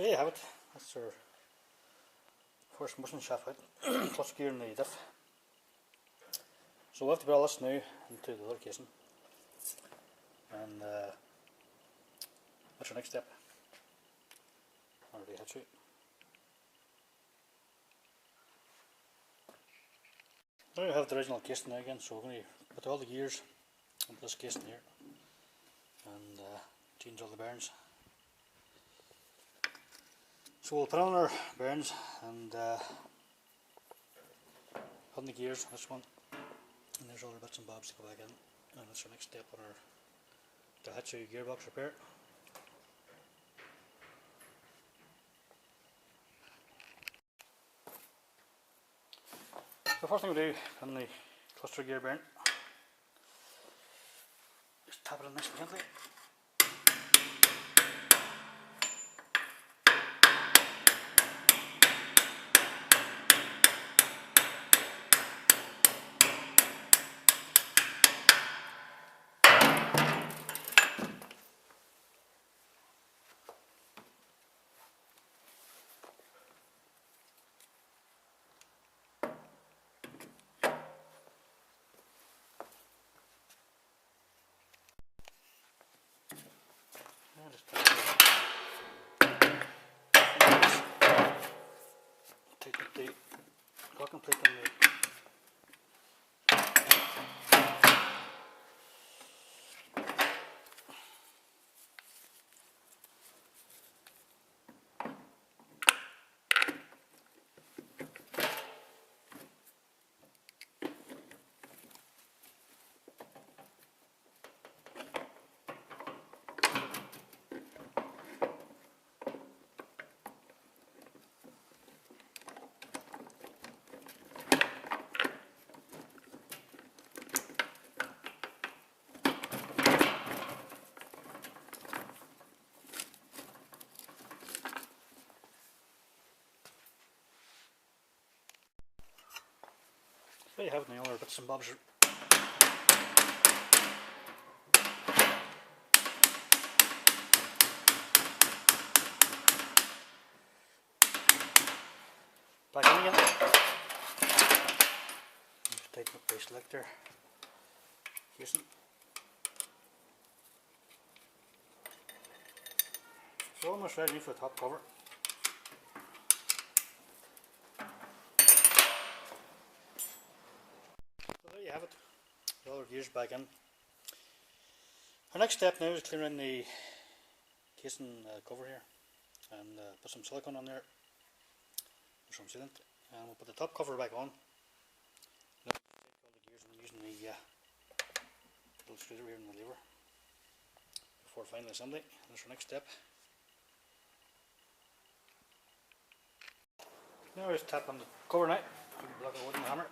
So there you have it. That's our first motion shaft out. Clutch gear in the diff. So we'll have to put all this now into the other casing, and that's our next step on our Daihatsu. Now we have the original casing now again, so we're going to put all the gears into this casing here and change all the bearings. So we'll put on our bearings and put on the gears, this one, and there's all the bits and bobs to go back in, and that's our next step on our Daihatsu gearbox repair. The first thing we do on the cluster gear bearing, just tap it in nice and gently. Take the locking plate on the there you have it now, all our bits and bobs are back in again. Just tighten up the selector casing. So almost ready for the top cover. There you have it, all our gears back in. Our next step now is clearing the casing cover here and put some silicone on there, or some sealant, and we'll put the top cover back on. Now, all the gears, I'm using the little screwdriver here and the lever before final assembly. That's our next step. Now we just tap on the cover now, block a wooden hammer.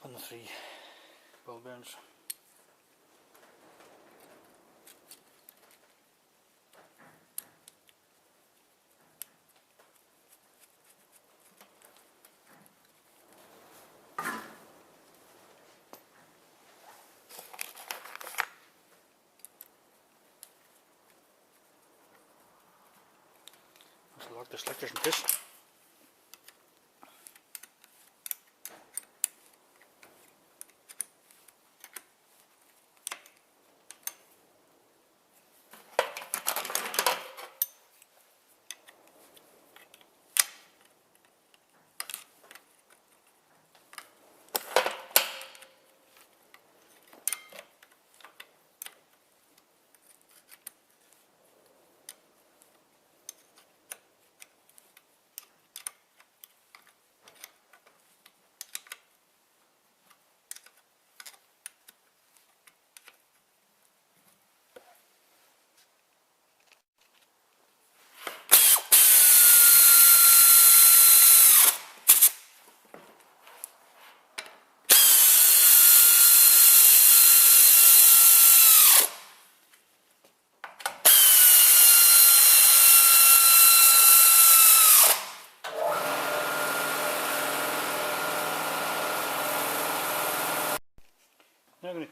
On the 3 ball bearings. Let's lock the selectors in place.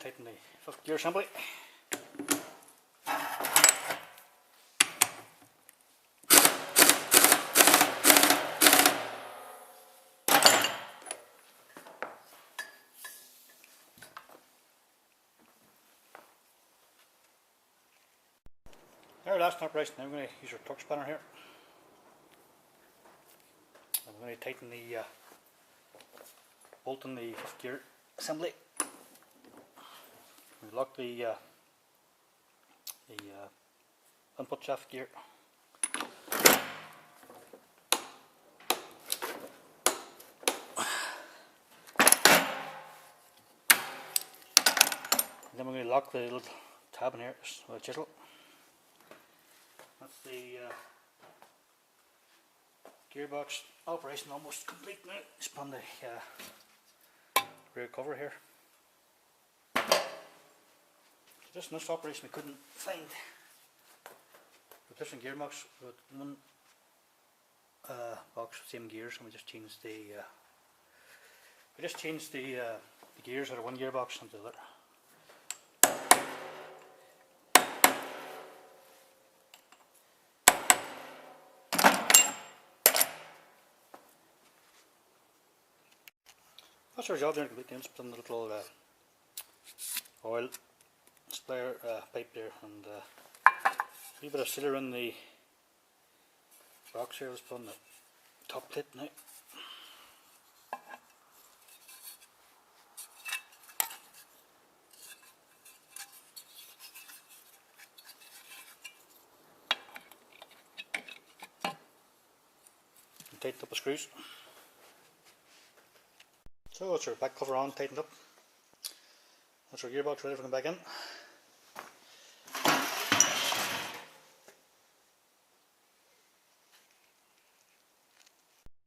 tighten the fifth gear assembly. There, that's not right. Now I'm going to use our torque spanner here. I'm going to tighten the bolt in the fifth gear assembly. We lock the input shaft gear. And then we're going to lock the little tab in here with a chisel. That's the gearbox operation almost complete now. Just on the rear cover here. So just in this operation we couldn't find replacement gearbox with one box with same gears, and we just changed the gears out of one gearbox into the other. That's our job there completely. Just put in the little oil sprayer pipe there, and a wee bit of sealer in the box here. Let's put on the top plate now. And tighten up the screws. So it's our back cover on, tightened up. That's our gearbox ready for going back in.